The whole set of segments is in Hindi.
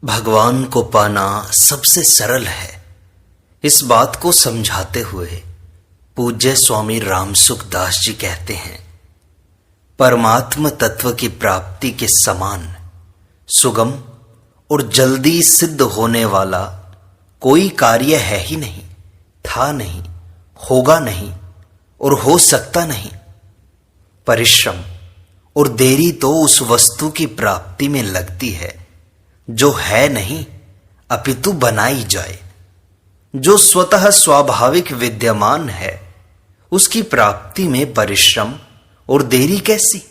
भगवान को पाना सबसे सरल है। इस बात को समझाते हुए पूज्य स्वामी रामसुख दास जी कहते हैं, परमात्म तत्व की प्राप्ति के समान सुगम और जल्दी सिद्ध होने वाला कोई कार्य है ही नहीं, था नहीं, होगा नहीं और हो सकता नहीं। परिश्रम और देरी तो उस वस्तु की प्राप्ति में लगती है जो है नहीं अपितु बनाई जाए। जो स्वतः स्वाभाविक विद्यमान है उसकी प्राप्ति में परिश्रम और देरी कैसी।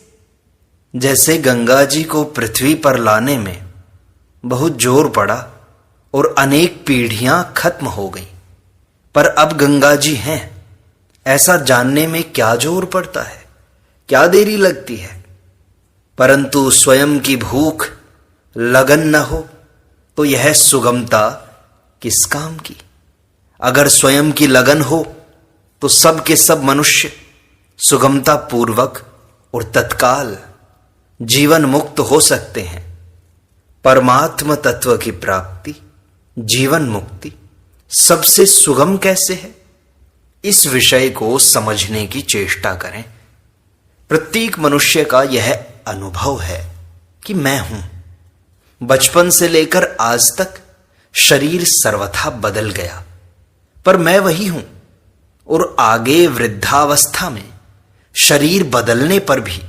जैसे गंगा जी को पृथ्वी पर लाने में बहुत जोर पड़ा और अनेक पीढ़ियां खत्म हो गई, पर अब गंगा जी हैं ऐसा जानने में क्या जोर पड़ता है, क्या देरी लगती है। परंतु स्वयं की भूख लगन न हो तो यह सुगमता किस काम की। अगर स्वयं की लगन हो तो सब के सब मनुष्य सुगमता पूर्वक और तत्काल जीवन मुक्त हो सकते हैं। परमात्म तत्व की प्राप्ति, जीवन मुक्ति सबसे सुगम कैसे है, इस विषय को समझने की चेष्टा करें। प्रत्येक मनुष्य का यह अनुभव है कि मैं हूं। बचपन से लेकर आज तक शरीर सर्वथा बदल गया, पर मैं वही हूं और आगे वृद्धावस्था में शरीर बदलने पर भी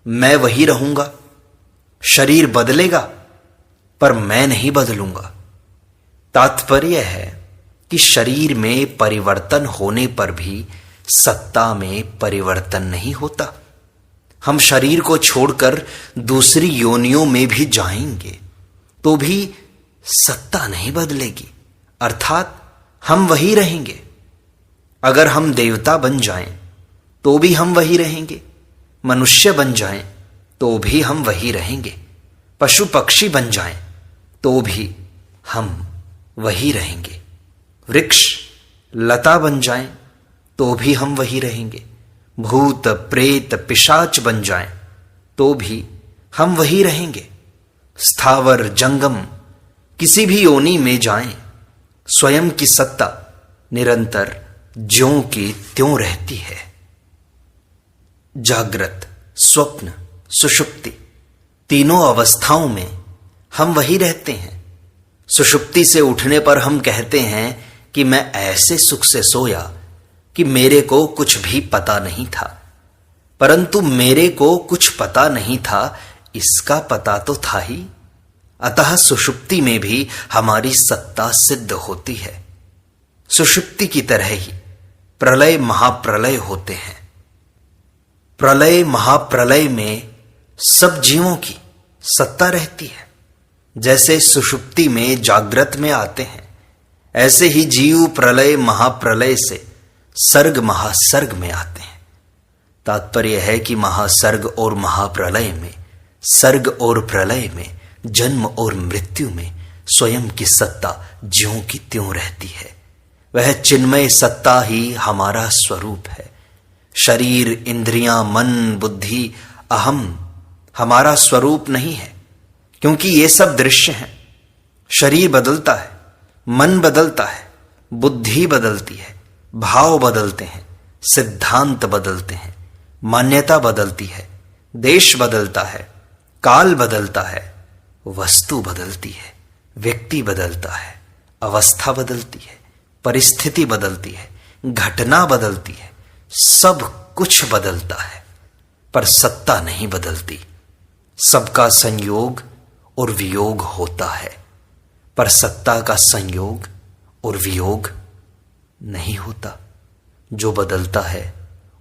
मैं वही रहूंगा। शरीर बदलेगा पर मैं नहीं बदलूंगा। तात्पर्य है कि शरीर में परिवर्तन होने पर भी सत्ता में परिवर्तन नहीं होता। हम शरीर को छोड़कर दूसरी योनियों में भी जाएंगे तो भी सत्ता नहीं बदलेगी, अर्थात हम वही रहेंगे। अगर हम देवता बन जाएं तो भी हम वही रहेंगे, मनुष्य बन जाएं तो भी हम वही रहेंगे, पशु पक्षी बन जाएं तो भी हम वही रहेंगे, वृक्ष लता बन जाएं तो भी हम वही रहेंगे, भूत प्रेत पिशाच बन जाएं तो भी हम वही रहेंगे। स्थावर जंगम किसी भी योनि में जाएं, स्वयं की सत्ता निरंतर ज्यों की त्यों रहती है। जागृत, स्वप्न, सुषुप्ति तीनों अवस्थाओं में हम वही रहते हैं। सुषुप्ति से उठने पर हम कहते हैं कि मैं ऐसे सुख से सोया कि मेरे को कुछ भी पता नहीं था। परंतु मेरे को कुछ पता नहीं था इसका पता तो था ही। अतः सुषुप्ति में भी हमारी सत्ता सिद्ध होती है। सुषुप्ति की तरह ही प्रलय महाप्रलय होते हैं। प्रलय महाप्रलय में सब जीवों की सत्ता रहती है। जैसे सुषुप्ति में जागृत में आते हैं, ऐसे ही जीव प्रलय महाप्रलय से सर्ग महासर्ग में आते हैं। तात्पर्य है कि महासर्ग और महाप्रलय में, सर्ग और प्रलय में, जन्म और मृत्यु में स्वयं की सत्ता ज्यों की त्यों रहती है। वह चिन्मय सत्ता ही हमारा स्वरूप है। शरीर, इंद्रियां, मन, बुद्धि, अहम हमारा स्वरूप नहीं है, क्योंकि ये सब दृश्य हैं। शरीर बदलता है, मन बदलता है, बुद्धि बदलती है, भाव बदलते हैं, सिद्धांत बदलते हैं, मान्यता बदलती है, देश बदलता है, काल बदलता है, वस्तु बदलती है, व्यक्ति बदलता है, अवस्था बदलती है, परिस्थिति बदलती है, घटना बदलती है, सब कुछ बदलता है, पर सत्ता नहीं बदलती। सबका संयोग और वियोग होता है, पर सत्ता का संयोग और वियोग नहीं होता। जो बदलता है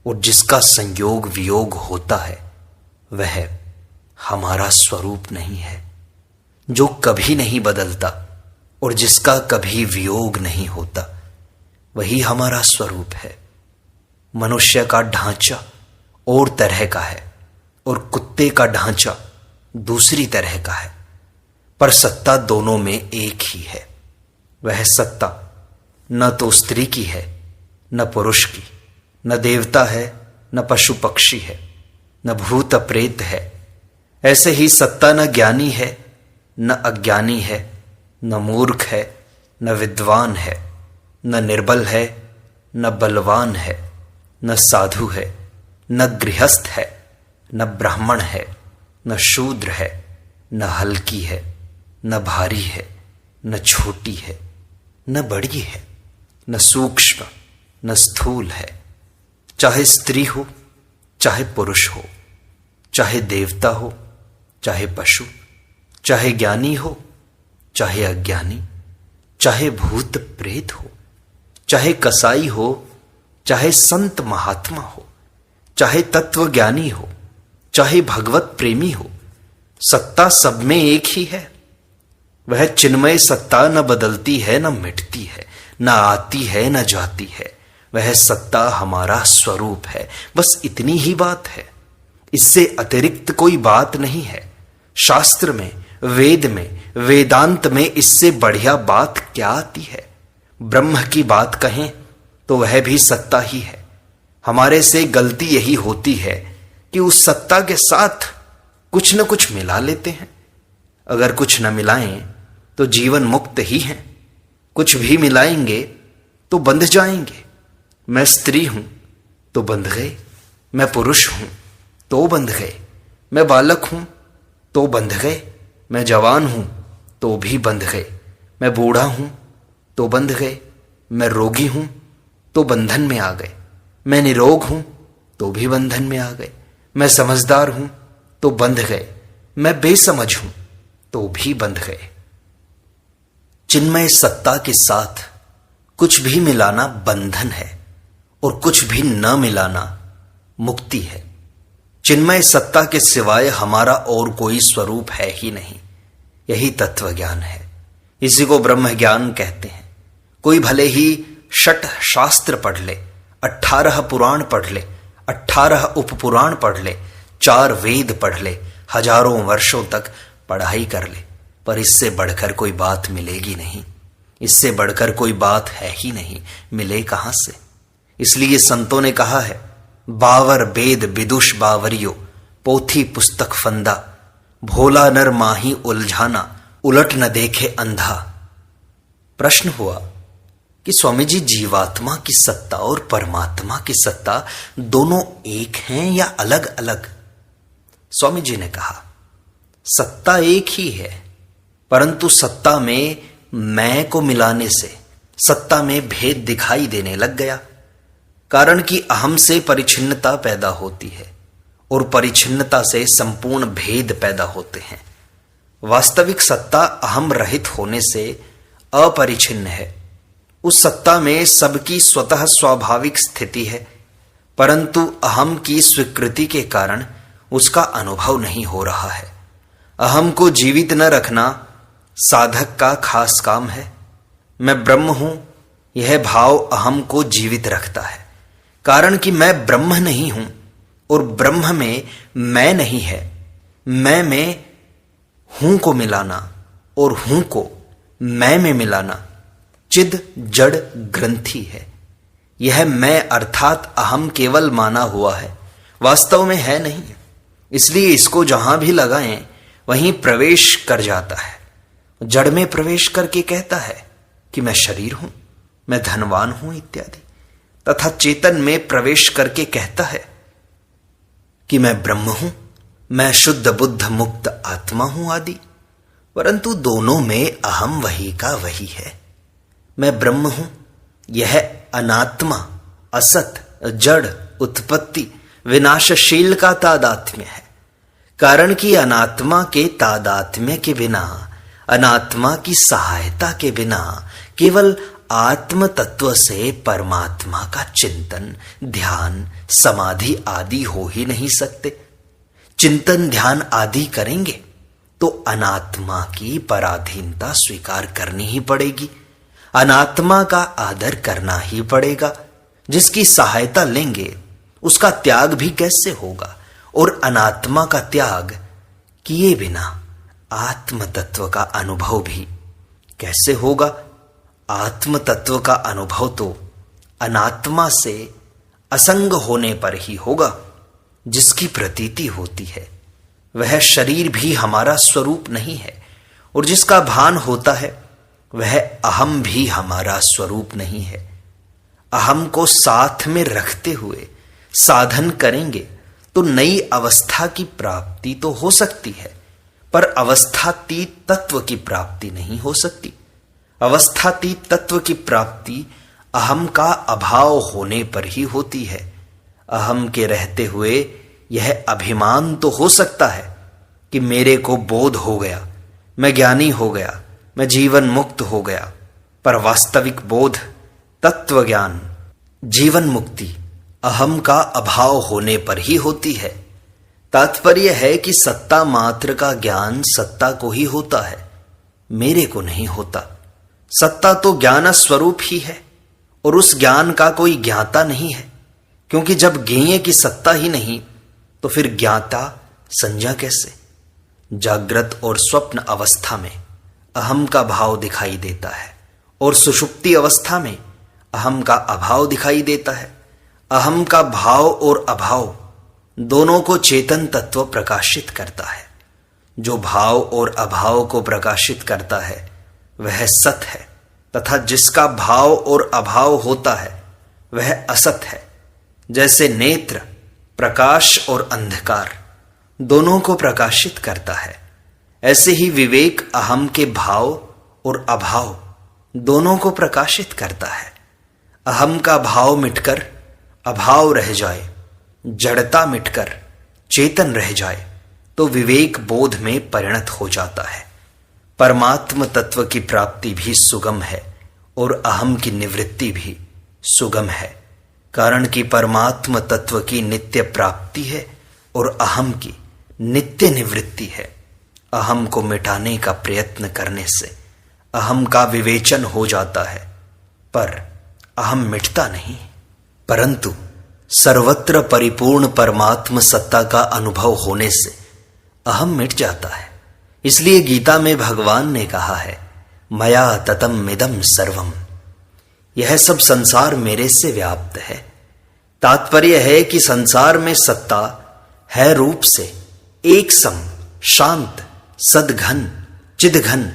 और जिसका संयोग वियोग होता है वह हमारा स्वरूप नहीं है। जो कभी नहीं बदलता और जिसका कभी वियोग नहीं होता वही हमारा स्वरूप है। मनुष्य का ढांचा और तरह का है और कुत्ते का ढांचा दूसरी तरह का है, पर सत्ता दोनों में एक ही है। वह सत्ता न तो स्त्री की है, न पुरुष की, न देवता है, न पशु पक्षी है, न भूत प्रेत है। ऐसे ही सत्ता न ज्ञानी है, न अज्ञानी है, न मूर्ख है, न विद्वान है, न निर्बल है, न बलवान है, न साधु है, न गृहस्थ है, न ब्राह्मण है, न शूद्र है, न हल्की है, न भारी है, न छोटी है, न बड़ी है, न सूक्ष्म, न स्थूल है। चाहे स्त्री हो, चाहे पुरुष हो, चाहे देवता हो, चाहे पशु, चाहे ज्ञानी हो, चाहे अज्ञानी, चाहे भूत प्रेत हो, चाहे कसाई हो, चाहे संत महात्मा हो, चाहे तत्वज्ञानी हो, चाहे भगवत प्रेमी हो, सत्ता सब में एक ही है। वह चिन्मय सत्ता न बदलती है, न मिटती है, न आती है, न जाती है। वह सत्ता हमारा स्वरूप है। बस इतनी ही बात है, इससे अतिरिक्त कोई बात नहीं है। शास्त्र में, वेद में, वेदांत में इससे बढ़िया बात क्या आती है? ब्रह्म की बात कहें तो वह भी सत्ता ही है। हमारे से गलती यही होती है कि उस सत्ता के साथ कुछ न कुछ मिला लेते हैं। अगर कुछ न मिलाएं तो जीवन मुक्त ही है, कुछ भी मिलाएंगे तो बंध जाएंगे। मैं स्त्री हूं तो बंध गए, मैं पुरुष हूं तो बंध गए, मैं बालक हूं तो बंध गए, मैं जवान हूं तो भी बंध गए, मैं बूढ़ा हूं तो बंध गए, मैं रोगी हूं तो बंधन में आ गए, मैं निरोग हूं तो भी बंधन में आ गए, मैं समझदार हूं तो बंध गए, मैं बेसमझ हूं तो भी बंध गए। चिन्मय सत्ता के साथ कुछ भी मिलाना बंधन है और कुछ भी न मिलाना मुक्ति है। चिन्मय सत्ता के सिवाय हमारा और कोई स्वरूप है ही नहीं। यही तत्व ज्ञान है। इसी को ब्रह्म ज्ञान कहते हैं। कोई भले ही 6 शास्त्र पढ़ ले, 18 पुराण पढ़ ले, 18 उपपुराण पढ़ ले, 4 वेद पढ़ ले, हजारों वर्षों तक पढ़ाई कर ले, पर इससे बढ़कर कोई बात मिलेगी नहीं। इससे बढ़कर कोई बात है ही नहीं, मिले कहां से? इसलिए संतों ने कहा है, बावर वेद विदुष बावरियो, पोथी पुस्तक फंदा, भोला नर माही उलझाना, उलट न देखे अंधा। प्रश्न हुआ कि स्वामी जी, जीवात्मा की सत्ता और परमात्मा की सत्ता दोनों एक हैं या अलग अलग? स्वामी जी ने कहा, सत्ता एक ही है, परंतु सत्ता में मैं को मिलाने से सत्ता में भेद दिखाई देने लग गया। कारण कि अहम से परिच्छिन्नता पैदा होती है और परिच्छिन्नता से संपूर्ण भेद पैदा होते हैं। वास्तविक सत्ता अहम रहित होने से अपरिच्छिन्न है। उस सत्ता में सबकी स्वतः स्वाभाविक स्थिति है, परंतु अहम की स्वीकृति के कारण उसका अनुभव नहीं हो रहा है। अहम को जीवित न रखना साधक का खास काम है। मैं ब्रह्म हूं, यह भाव अहम को जीवित रखता है। कारण कि मैं ब्रह्म नहीं हूं और ब्रह्म में मैं नहीं है। मैं में हूं को मिलाना और हूं को मैं में मिलाना चिद जड़ ग्रंथि है। यह मैं अर्थात अहम केवल माना हुआ है, वास्तव में है नहीं। इसलिए इसको जहां भी लगाएं वहीं प्रवेश कर जाता है। जड़ में प्रवेश करके कहता है कि मैं शरीर हूं, मैं धनवान हूं इत्यादि, तथा चेतन में प्रवेश करके कहता है कि मैं ब्रह्म हूं, मैं शुद्ध बुद्ध मुक्त आत्मा हूं आदि। परंतु दोनों में अहम वही का वही है। मैं ब्रह्म हूं, यह अनात्मा, असत, जड़, उत्पत्ति, विनाशशील का तादात्म्य है। कारण कि अनात्मा के तादात्म्य के बिना, अनात्मा की सहायता के बिना केवल आत्म तत्व से परमात्मा का चिंतन, ध्यान, समाधि आदि हो ही नहीं सकते। चिंतन ध्यान आदि करेंगे तो अनात्मा की पराधीनता स्वीकार करनी ही पड़ेगी, अनात्मा का आदर करना ही पड़ेगा। जिसकी सहायता लेंगे उसका त्याग भी कैसे होगा? और अनात्मा का त्याग किए बिना आत्म तत्व का अनुभव भी कैसे होगा? आत्म तत्व का अनुभव तो अनात्मा से असंग होने पर ही होगा। जिसकी प्रतीति होती है वह शरीर भी हमारा स्वरूप नहीं है, और जिसका भान होता है वह अहम भी हमारा स्वरूप नहीं है। अहम को साथ में रखते हुए साधन करेंगे तो नई अवस्था की प्राप्ति तो हो सकती है, पर अवस्थातीत तत्व की प्राप्ति नहीं हो सकती। अवस्थातीत तत्व की प्राप्ति अहम का अभाव होने पर ही होती है। अहम के रहते हुए यह अभिमान तो हो सकता है कि मेरे को बोध हो गया, मैं ज्ञानी हो गया, मैं जीवन मुक्त हो गया, पर वास्तविक बोध, तत्व ज्ञान, जीवन मुक्ति अहम का अभाव होने पर ही होती है। तात्पर्य है कि सत्ता मात्र का ज्ञान सत्ता को ही होता है, मेरे को नहीं होता। सत्ता तो ज्ञान स्वरूप ही है और उस ज्ञान का कोई ज्ञाता नहीं है, क्योंकि जब ज्ञेय की सत्ता ही नहीं तो फिर ज्ञाता संज्ञा कैसे। जागृत और स्वप्न अवस्था में अहम का भाव दिखाई देता है और सुषुप्ति अवस्था में अहम का अभाव दिखाई देता है। अहम का भाव और अभाव दोनों को चेतन तत्व प्रकाशित करता है। जो भाव और अभाव को प्रकाशित करता है वह सत है, तथा जिसका भाव और अभाव होता है वह असत है। जैसे नेत्र प्रकाश और अंधकार दोनों को प्रकाशित करता है, ऐसे ही विवेक अहम के भाव और अभाव दोनों को प्रकाशित करता है। अहम का भाव मिटकर अभाव रह जाए, जड़ता मिटकर चेतन रह जाए तो विवेक बोध में परिणत हो जाता है। परमात्म तत्व की प्राप्ति भी सुगम है और अहम की निवृत्ति भी सुगम है, कारण कि परमात्म तत्व की नित्य प्राप्ति है और अहम की नित्य निवृत्ति है। अहम को मिटाने का प्रयत्न करने से अहम का विवेचन हो जाता है, पर अहम मिटता नहीं। परंतु सर्वत्र परिपूर्ण परमात्म सत्ता का अनुभव होने से अहम मिट जाता है। इसलिए गीता में भगवान ने कहा है, मया ततम मिदम सर्वम, यह सब संसार मेरे से व्याप्त है। तात्पर्य है कि संसार में सत्ता है रूप से एक सम, शांत, सदघन, चिदघन,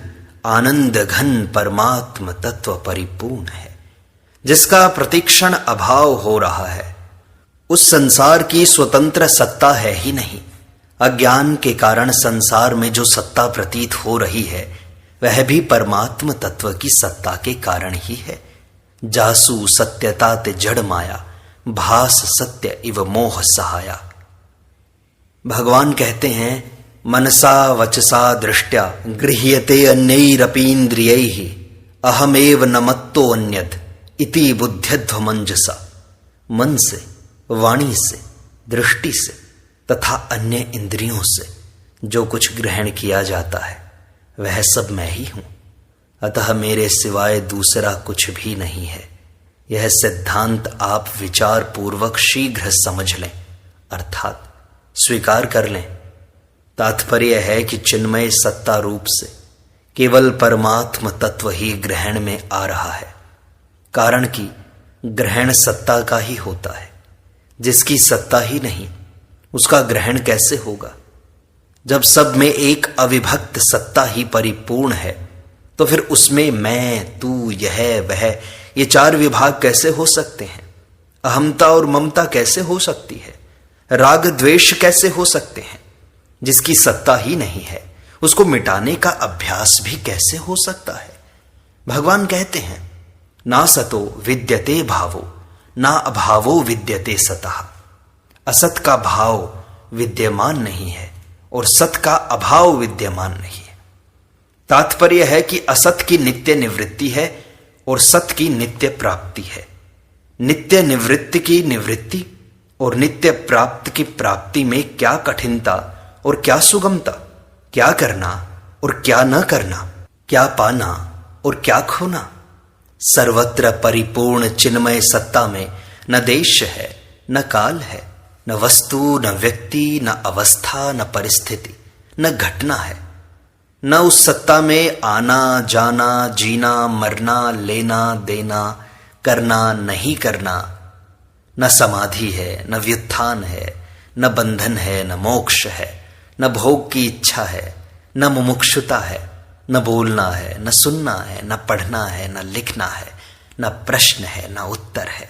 आनंद घन परमात्म तत्व परिपूर्ण है, जिसका प्रतिक्षण अभाव हो रहा है। उस संसार की स्वतंत्र सत्ता है ही नहीं। अज्ञान के कारण संसार में जो सत्ता प्रतीत हो रही है वह भी परमात्म तत्व की सत्ता के कारण ही है। जासु सत्यता ते जड़ माया, भास सत्य इव मोह सहाया। भगवान कहते हैं, मनसा वचसा दृष्टया गृह्यते अन्यैरपीन्द्रियैः अहमेव न मत्तो अन्यत् इति बुद्ध्यध्वमंजसा। मन से, वाणी से, दृष्टि से तथा अन्य इंद्रियों से जो कुछ ग्रहण किया जाता है वह सब मैं ही हूं, अतः मेरे सिवाय दूसरा कुछ भी नहीं है। यह सिद्धांत आप विचार पूर्वक शीघ्र समझ लें, अर्थात स्वीकार कर लें। तात्पर्य है कि चिन्मय सत्ता रूप से केवल परमात्म तत्व ही ग्रहण में आ रहा है, कारण कि ग्रहण सत्ता का ही होता है। जिसकी सत्ता ही नहीं उसका ग्रहण कैसे होगा। जब सब में एक अविभक्त सत्ता ही परिपूर्ण है तो फिर उसमें मैं, तू, यह, वह, ये चार विभाग कैसे हो सकते हैं। अहमता और ममता कैसे हो सकती है, राग द्वेष कैसे हो सकते हैं। जिसकी सत्ता ही नहीं है उसको मिटाने का अभ्यास भी कैसे हो सकता है। भगवान कहते हैं, ना सतो विद्यते भावो ना अभावो विद्यते सतः। असत का भाव विद्यमान नहीं है और सत का अभाव विद्यमान नहीं है। तात्पर्य है कि असत की नित्य निवृत्ति है और सत की नित्य प्राप्ति है। नित्य निवृत्ति की निवृत्ति और नित्य प्राप्त की प्राप्ति में क्या कठिनता और क्या सुगमता, क्या करना और क्या न करना, क्या पाना और क्या खोना। सर्वत्र परिपूर्ण चिन्मय सत्ता में न देश है, न काल है, न वस्तु, न व्यक्ति, न अवस्था, न परिस्थिति, न घटना है। न उस सत्ता में आना जाना, जीना मरना, लेना देना, करना नहीं करना। न समाधि है, न व्युत्थान है, न बंधन है, न मोक्ष है, न भोग की इच्छा है, न मुमुक्षुता है, न बोलना है, न सुनना है, न पढ़ना है, न लिखना है, न प्रश्न है, न उत्तर है।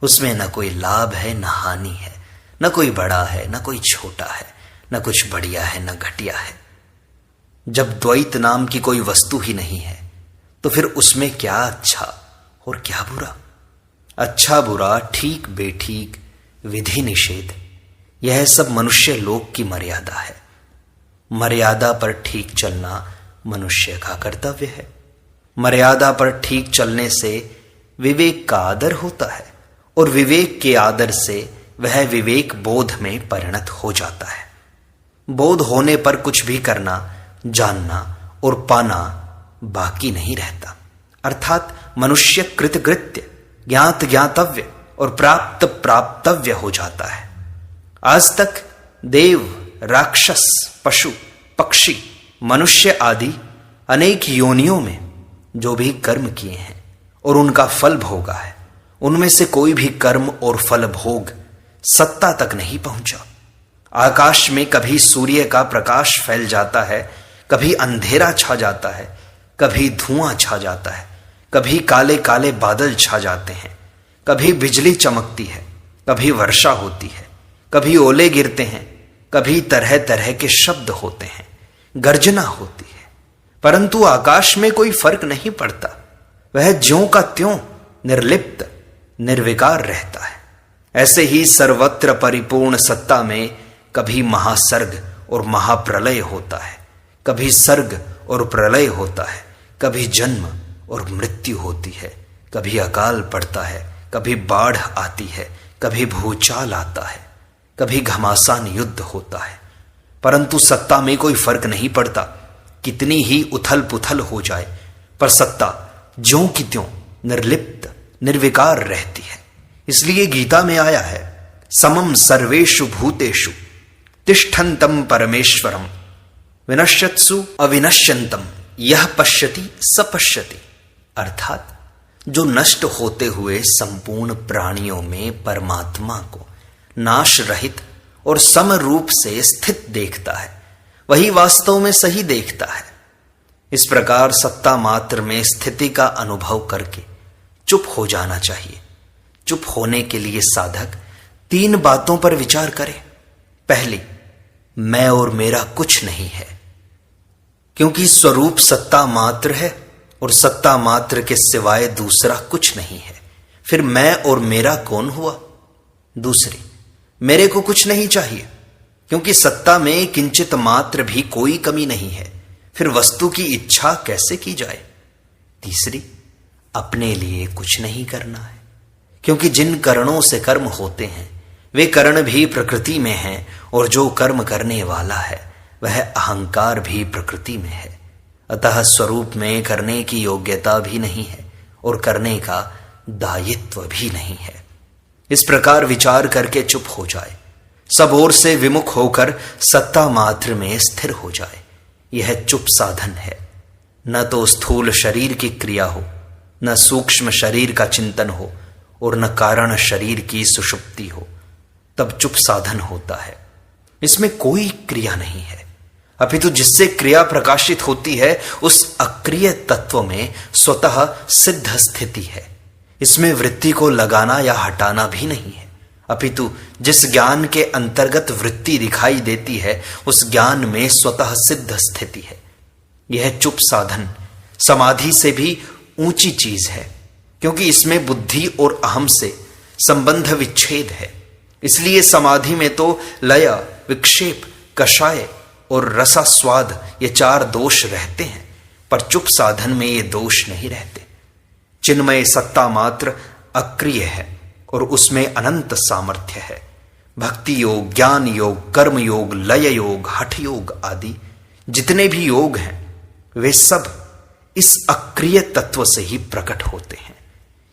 उसमें न कोई लाभ है, न हानि है, न कोई बड़ा है, न कोई छोटा है, न कुछ बढ़िया है, न घटिया है। जब द्वैत नाम की कोई वस्तु ही नहीं है तो फिर उसमें क्या अच्छा और क्या बुरा, अच्छा बुरा, ठीक बेठीक, विधि निषेध, यह सब मनुष्य लोक की मर्यादा है। मर्यादा पर ठीक चलना मनुष्य का कर्तव्य है। मर्यादा पर ठीक चलने से विवेक का आदर होता है और विवेक के आदर से वह विवेक बोध में परिणत हो जाता है। बोध होने पर कुछ भी करना, जानना और पाना बाकी नहीं रहता, अर्थात मनुष्य कृतकृत्य, ज्ञात ज्ञातव्य और प्राप्त प्राप्तव्य हो जाता है। आज तक देव, राक्षस, पशु, पक्षी, मनुष्य आदि अनेक योनियों में जो भी कर्म किए हैं और उनका फल भोगा है, उनमें से कोई भी कर्म और फल भोग सत्ता तक नहीं पहुंचा। आकाश में कभी सूर्य का प्रकाश फैल जाता है, कभी अंधेरा छा जाता है, कभी धुआं छा जाता है, कभी काले काले बादल छा जाते हैं, कभी बिजली चमकती है, कभी वर्षा होती है, कभी ओले गिरते हैं, कभी तरह तरह के शब्द होते हैं, गर्जना होती है, परंतु आकाश में कोई फर्क नहीं पड़ता। वह ज्यों का त्यों निर्लिप्त, निर्विकार रहता है। ऐसे ही सर्वत्र परिपूर्ण सत्ता में कभी महासर्ग और महाप्रलय होता है, कभी सर्ग और प्रलय होता है, कभी जन्म और मृत्यु होती है, कभी अकाल पड़ता है, कभी बाढ़ आती है, कभी भूचाल आता है, कभी घमासान युद्ध होता है, परंतु सत्ता में कोई फर्क नहीं पड़ता। कितनी ही उथल पुथल हो जाए पर सत्ता ज्यों की त्यों निर्लिप्त, निर्विकार रहती है। इसलिए गीता में आया है, समम सर्वेषु भूतेषु तिष्ठन्तम परमेश्वरम विनश्यत्सु अविनश्यन्तम यह पश्यति स पश्यति। अर्थात जो नष्ट होते हुए संपूर्ण प्राणियों में परमात्मा को नाश रहित और सम रूप से स्थित देखता है, वही वास्तव में सही देखता है। इस प्रकार सत्ता मात्र में स्थिति का अनुभव करके चुप हो जाना चाहिए। चुप होने के लिए साधक 3 बातों पर विचार करे। पहली, मैं और मेरा कुछ नहीं है, क्योंकि स्वरूप सत्ता मात्र है और सत्ता मात्र के सिवाय दूसरा कुछ नहीं है। फिर मैं और मेरा कौन हुआ? दूसरी, मेरे को कुछ नहीं चाहिए, क्योंकि सत्ता में किंचित मात्र भी कोई कमी नहीं है। फिर वस्तु की इच्छा कैसे की जाए? तीसरी, अपने लिए कुछ नहीं करना है, क्योंकि जिन करणों से कर्म होते हैं वे करण भी प्रकृति में हैं और जो कर्म करने वाला है वह अहंकार भी प्रकृति में है। अतः स्वरूप में करने की योग्यता भी नहीं है और करने का दायित्व भी नहीं है। इस प्रकार विचार करके चुप हो जाए, सब ओर से विमुख होकर सत्ता मात्र में स्थिर हो जाए। यह चुप साधन है। न तो स्थूल शरीर की क्रिया हो, न सूक्ष्म शरीर का चिंतन हो और न कारण शरीर की सुषुप्ति हो, तब चुप साधन होता है। इसमें कोई क्रिया नहीं है, अपितु जिससे क्रिया प्रकाशित होती है उस अक्रिय तत्व में स्वतः सिद्ध स्थिति है। इसमें वृत्ति को लगाना या हटाना भी नहीं है, अपितु जिस ज्ञान के अंतर्गत वृत्ति दिखाई देती है उस ज्ञान में स्वतः सिद्ध स्थिति है। यह चुप साधन समाधि से भी ऊंची चीज है, क्योंकि इसमें बुद्धि और अहम से संबंध विच्छेद है। इसलिए समाधि में तो लय, विक्षेप, कषाय और रसास्वाद ये 4 दोष रहते हैं, पर चुप साधन में ये दोष नहीं रहते। चिन्मय सत्ता मात्र अक्रिय है और उसमें अनंत सामर्थ्य है। भक्ति योग, ज्ञान योग, कर्म योग, लय योग, हठ योग आदि जितने भी योग हैं वे सब इस अक्रिय तत्व से ही प्रकट होते हैं।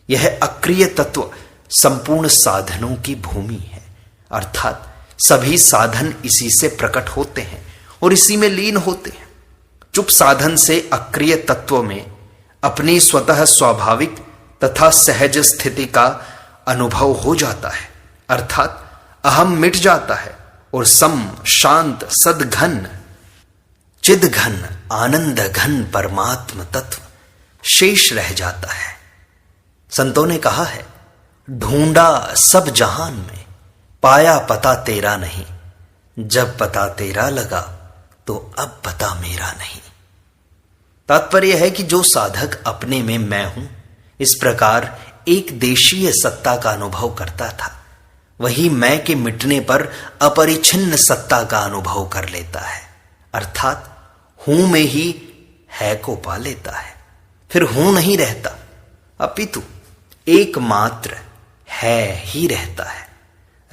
यह अक्रिय तत्व संपूर्ण साधनों की भूमि है, अर्थात सभी साधन इसी से प्रकट होते हैं और इसी में लीन होते हैं। चुप साधन से अक्रिय तत्व में अपनी स्वतः स्वाभाविक तथा सहज स्थिति का अनुभव हो जाता है, अर्थात अहम मिट जाता है और सम, शांत, सद्घन चिद घन आनंद घन परमात्म तत्व शेष रह जाता है। संतों ने कहा है, ढूंढा सब जहान में, पाया पता तेरा नहीं। जब पता तेरा लगा तो अब पता मेरा नहीं। तात्पर्य है कि जो साधक अपने में मैं हूं इस प्रकार एक देशीय सत्ता का अनुभव करता था, वही मैं के मिटने पर अपरिछिन्न सत्ता का अनुभव कर लेता है, अर्थात हूं में ही है को पा लेता है। फिर हूं नहीं रहता, अपितु एकमात्र है ही रहता है।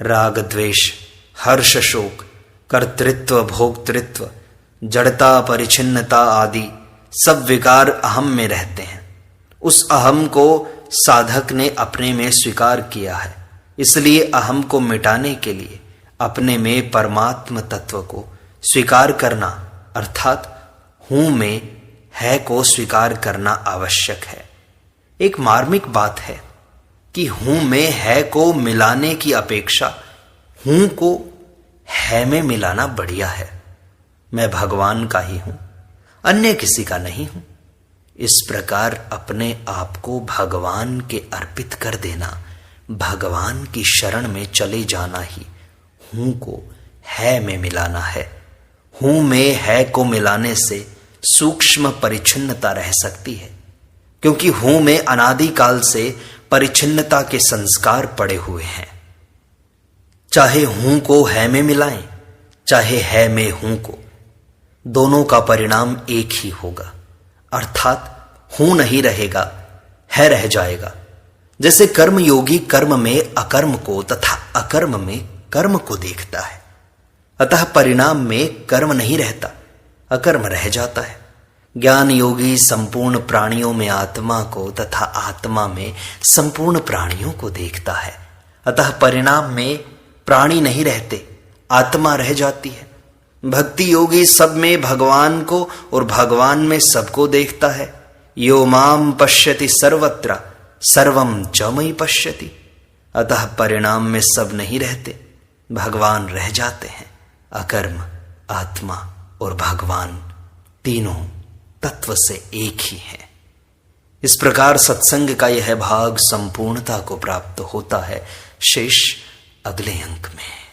राग द्वेष हर्ष शोक कर्तृत्व भोक्तृत्व जड़ता परिचिन्नता आदि सब विकार अहम में रहते हैं। उस अहम को साधक ने अपने में स्वीकार किया है, इसलिए अहम को मिटाने के लिए अपने में परमात्म तत्व को स्वीकार करना अर्थात हूं में है को स्वीकार करना आवश्यक है। एक मार्मिक बात है कि हूं में है को मिलाने की अपेक्षा हूं को है में मिलाना बढ़िया है। मैं भगवान का ही हूं, अन्य किसी का नहीं हूं। इस प्रकार अपने आप को भगवान के अर्पित कर देना, भगवान की शरण में चले जाना ही हूं को है में मिलाना है। हूं में है को मिलाने से सूक्ष्म परिच्छिन्नता रह सकती है, क्योंकि हूं में अनादिकाल से परिच्छिन्नता के संस्कार पड़े हुए हैं। चाहे हूं को है में मिलाएं, चाहे है में हूं को, दोनों का परिणाम एक ही होगा, अर्थात हूं नहीं रहेगा, है रह जाएगा। जैसे कर्म योगी कर्म में अकर्म को तथा अकर्म में कर्म को देखता है, अतः परिणाम में कर्म नहीं रहता, अकर्म रह जाता है। ज्ञान योगी संपूर्ण प्राणियों में आत्मा को तथा आत्मा में संपूर्ण प्राणियों को देखता है, अतः परिणाम में प्राणी नहीं रहते, आत्मा रह जाती है। भक्ति योगी सब में भगवान को और भगवान में सबको देखता है। यो माम पश्यति सर्वत्र सर्वम च मयि पश्यति, अतः परिणाम में सब नहीं रहते, भगवान रह जाते हैं। अकर्म आत्मा और भगवान तीनों तत्व से एक ही है। इस प्रकार सत्संग का यह भाग संपूर्णता को प्राप्त होता है। शेष अगले अंक में।